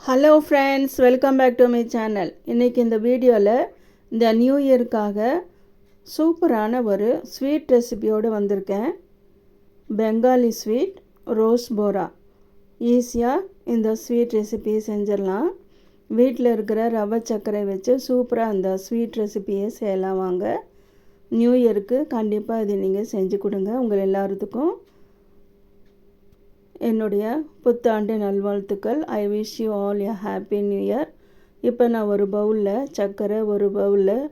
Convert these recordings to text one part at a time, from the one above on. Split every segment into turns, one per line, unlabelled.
Hello friends, welcome back to my channel. இன்றைக்கி இந்த வீடியோவில் இந்த நியூ இயருக்காக சூப்பரான ஒரு ஸ்வீட் ரெசிபியோடு வந்திருக்கேன். பெங்காலி ஸ்வீட் ரோஸ் போரா. ஈஸியாக இந்த ஸ்வீட் ரெசிபியை செஞ்சிடலாம். வீட்டில் இருக்கிற ரவை சர்க்கரை வச்சு சூப்பராக அந்த ஸ்வீட் ரெசிபியை செய்யலாம். வாங்க, நியூ இயருக்கு கண்டிப்பாக இது நீங்கள் செஞ்சு கொடுங்க. உங்கள் எல்லாத்துக்கும் என்னுடைய புத்தாண்டு நல்வாழ்த்துக்கள். I wish you all a happy new year. இப்போ நான் ஒரு பவுலில் சர்க்கரை, ஒரு பவுலில்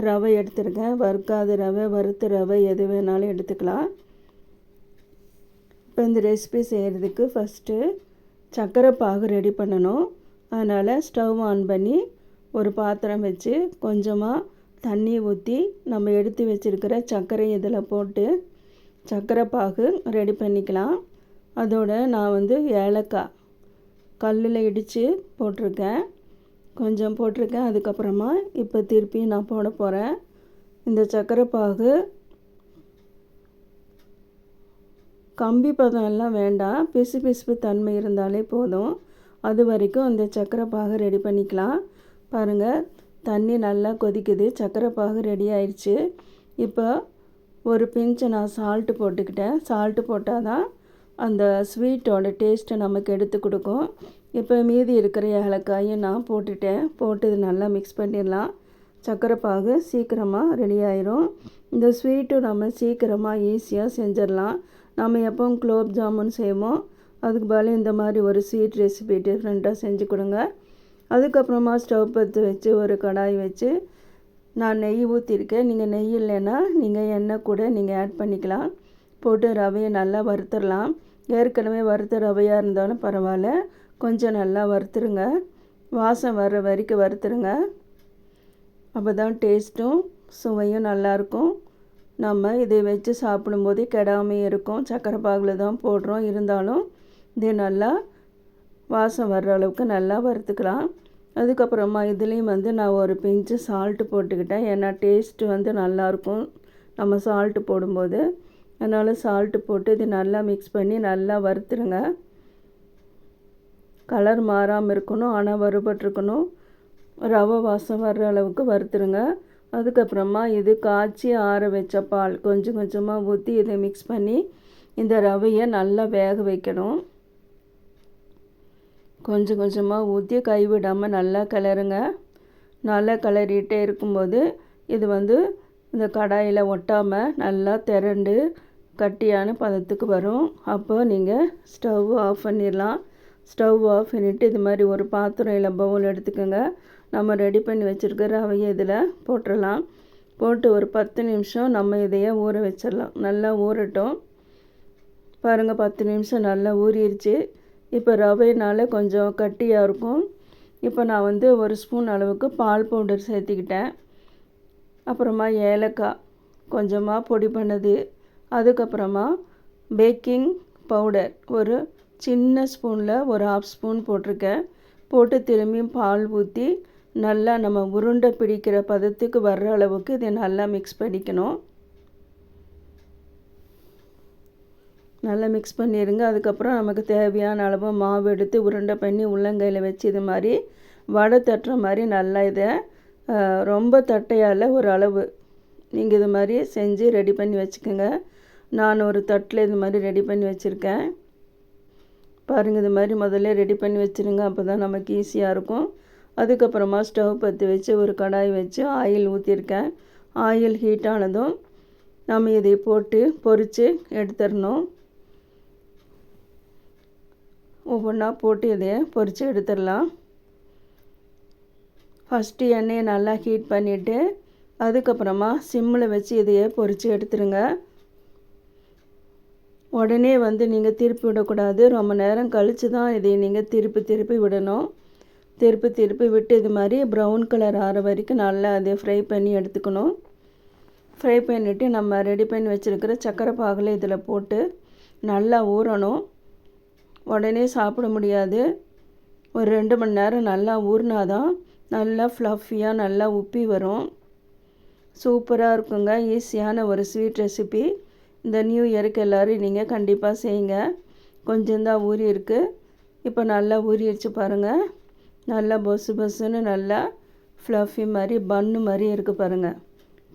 ரவை எடுத்துருக்கேன். வறுக்காத ரவை, வறுத்த ரவை எது வேணாலும் எடுத்துக்கலாம். இப்போ இந்த ரெசிபி செய்கிறதுக்கு ஃபஸ்ட்டு சர்க்கரை பாகு ரெடி பண்ணணும். அதனால் ஸ்டவ் ஆன் பண்ணி ஒரு பாத்திரம் வச்சு கொஞ்சமாக தண்ணி ஊற்றி நம்ம எடுத்து வச்சுருக்கிற சர்க்கரை இதில் போட்டு சர்க்கரை பாகு ரெடி பண்ணிக்கலாம். அதோடு நான் ஏலக்காய் கல்லில் இடித்து போட்டிருக்கேன், கொஞ்சம் போட்டிருக்கேன். அதுக்கப்புறமா இப்போ திருப்பி நான் போட போகிறேன். இந்த சர்க்கரை பாகு கம்பி பதம் எல்லாம் வேண்டாம், பிசு பிசுப்பு தன்மை இருந்தாலே போதும். அது வரைக்கும் இந்த சர்க்கரை பாகு ரெடி பண்ணிக்கலாம். பாருங்கள், தண்ணி நல்லா கொதிக்குது, சர்க்கரை பாகு ரெடி ஆயிடுச்சு. இப்போ ஒரு பிஞ்சு நான் சால்ட்டு போட்டுக்கிட்டேன். சால்ட்டு போட்டால் தான் அந்த ஸ்வீட்டோட டேஸ்ட்டை நமக்கு எடுத்து கொடுக்கும். இப்போ மீதி இருக்கிற ஏலக்காயும் நான் போட்டுட்டேன். போட்டு இது நல்லா மிக்ஸ் பண்ணிடலாம். சர்க்கரை பாகு சீக்கிரமாக ரெடி ஆயிரும். இந்த ஸ்வீட்டும் நம்ம சீக்கிரமாக ஈஸியாக செஞ்சிடலாம். நம்ம எப்பவும் குலோப் ஜாமுன் செய்வோம், அதுக்கு பதில் இந்த மாதிரி ஒரு ஸ்வீட் ரெசிபி டிஃப்ரெண்ட்டாக செஞ்சு கொடுங்க. அதுக்கப்புறமா ஸ்டவ் பற்ற வச்சு ஒரு கடாய் வச்சு நான் நெய் ஊற்றிருக்கேன். நீங்கள் நெய் இல்லைன்னா நீங்கள் எண்ணெய் கூட நீங்கள் ஆட் பண்ணிக்கலாம். போட்டு ரவையை நல்லா வறுத்துடலாம். ஏற்கனவே வறுத்த ரவையாக இருந்தாலும் பரவாயில்ல, கொஞ்சம் நல்லா வறுத்துருங்க. வாசம் வர்ற வரைக்கும் வறுத்துருங்க. அப்போ தான் டேஸ்ட்டும் சுவையும் நல்லாயிருக்கும். நம்ம இதை வச்சு சாப்பிடும்போது கெடாமே இருக்கும். சர்க்கரை பாகில் தான் போடுறோம், இருந்தாலும் இது நல்லா வாசம் வர்ற அளவுக்கு நல்லா வறுத்துக்கலாம். அதுக்கப்புறமா இதுலேயும் நான் ஒரு பிஞ்சு சால்ட்டு போட்டுக்கிட்டேன். ஏன்னா டேஸ்ட்டு நல்லாயிருக்கும் நம்ம சால்ட்டு போடும்போது. அதனால் சால்ட்டு போட்டு இது நல்லா மிக்ஸ் பண்ணி நல்லா வறுத்துருங்க. கலர் மாறாமல் இருக்கணும், ஆனால் வறுபட்டுருக்கணும். ரவை வாசம் வர்ற அளவுக்கு வறுத்துருங்க. அதுக்கப்புறமா இது காய்ச்சி ஆற வச்ச பால் கொஞ்சம் கொஞ்சமாக ஊற்றி இதை மிக்ஸ் பண்ணி இந்த ரவையை நல்லா வேக வைக்கணும். கொஞ்சம் கொஞ்சமாக ஊற்றி கைவிடாமல் நல்லா கிளறுங்க. நல்லா கிளறிட்டே இருக்கும்போது இது இந்த கடாயில் ஒட்டாமல் நல்லா திரண்டு கட்டியான பதத்துக்கு வரும். அப்போ நீங்கள் ஸ்டவ் ஆஃப் பண்ணிடலாம். ஸ்டவ் ஆஃப் பண்ணிவிட்டு இது மாதிரி ஒரு பாத்திரம் இல்லை பவுல் எடுத்துக்கோங்க. நம்ம ரெடி பண்ணி வச்சுருக்க ரவையை இதில் போட்டுடலாம். போட்டு ஒரு 10 நிமிஷம் நம்ம இதையே ஊற வச்சிடலாம். நல்லா ஊறட்டும். பாருங்கள், 10 நிமிஷம் நல்லா ஊறிடுச்சு. இப்போ ரவையினால் கொஞ்சம் கட்டியாக இருக்கும். இப்போ நான் ஒரு ஸ்பூன் அளவுக்கு பால் பவுடர் சேர்த்திக்கிட்டேன். அப்புறமா ஏலக்காய் கொஞ்சமாக பொடி பண்ணது, அதுக்கப்புறமா பேக்கிங் பவுடர் ஒரு சின்ன ஸ்பூனில் ஒரு 1/2 ஸ்பூன் போட்டிருக்கேன். போட்டு திரும்பியும் பால் ஊற்றி நல்லா நம்ம உருண்டை பிடிக்கிற பதத்துக்கு வர்ற அளவுக்கு இதை நல்லா மிக்ஸ் பண்ணிக்கணும். நல்லா மிக்ஸ் பண்ணிடுங்க. அதுக்கப்புறம் நமக்கு தேவையான அளவு மாவு எடுத்து உருண்டை பண்ணி உள்ளங்கையில் வச்சு இது மாதிரி வடை தட்டுற மாதிரி நல்லா இதை ரொம்ப தட்டையால் ஒரு அளவு நீங்கள் இது மாதிரி செஞ்சு ரெடி பண்ணி வச்சுக்கோங்க. நான் ஒரு தட்டில் இது மாதிரி ரெடி பண்ணி வச்சுருக்கேன். பாருங்கள், இது மாதிரி முதல்ல ரெடி பண்ணி வச்சுருங்க. அப்போ தான் நமக்கு ஈஸியாக இருக்கும். அதுக்கப்புறமா ஸ்டவ் பற்றி வச்சு ஒரு கடாய் வச்சு ஆயில் ஊற்றிருக்கேன். ஆயில் ஹீட் ஆனதும் நம்ம இதை போட்டு பொரித்து எடுத்துடணும். ஒவ்வொன்றா போட்டு இதையை பொரித்து எடுத்துடலாம். ஃபஸ்ட்டு எண்ணெயை நல்லா ஹீட் பண்ணிவிட்டு அதுக்கப்புறமா சிம்மில் வச்சு இதையை பொரித்து எடுத்துருங்க. உடனே நீங்கள் திருப்பி விடக்கூடாது. ரொம்ப நேரம் கழித்து தான் இதை நீங்கள் திருப்பி விடணும். திருப்பி விட்டு இது மாதிரி ப்ரௌன் கலர் ஆகிற வரைக்கும் நல்லா அதை ஃப்ரை பண்ணி எடுத்துக்கணும். ஃப்ரை பண்ணிவிட்டு நம்ம ரெடி பண்ணி வச்சுருக்கிற சர்க்கரை பாகில் இதில் போட்டு நல்லா ஊறணும். உடனே சாப்பிட முடியாது. ஒரு 2 மணி நேரம் நல்லா ஊறினாதான் நல்லா ஃப்ளஃபியாக நல்லா உப்பி வரும். சூப்பராக இருக்குங்க. ஈஸியான ஒரு ஸ்வீட் ரெசிபி. இந்த நியூ இயருக்கு எல்லோரும் நீங்கள் கண்டிப்பாக செய்யுங்க. கொஞ்சம்தான் ஊறி இருக்குது. இப்போ நல்லா ஊறிடுச்சு பாருங்கள். நல்லா பொசு பொசுன்னு நல்லா ஃப்ளஃபி மாதிரி பன்னு மாதிரி இருக்குது பாருங்கள்.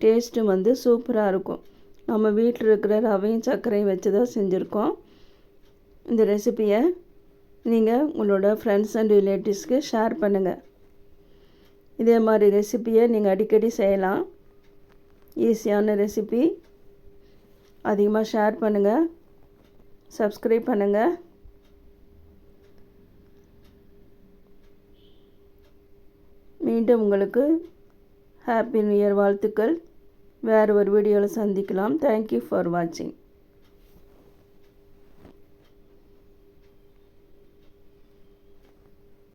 டேஸ்ட்டும் வந்து சூப்பராக இருக்கும். நம்ம வீட்டில் இருக்கிற ரவையும் சர்க்கரையும் வச்சு தான் செஞ்சுருக்கோம். இந்த ரெசிப்பியை நீங்கள் உங்களோட ஃப்ரெண்ட்ஸ் அண்ட் ரிலேட்டிவ்ஸ்க்கு ஷேர் பண்ணுங்கள். இதே மாதிரி ரெசிப்பியை நீங்கள் அடிக்கடி செய்யலாம். ஈஸியான ரெசிபி. அதிகமாக ஷேர் பண்ணுங்கள், சப்ஸ்கிரைப் பண்ணுங்கள். மீண்டும் உங்களுக்கு ஹாப்பி நியூ இயர் வாழ்த்துக்கள். வேறு ஒரு வீடியோவில் சந்திக்கலாம். தேங்க்யூ ஃபார் வாட்சிங்.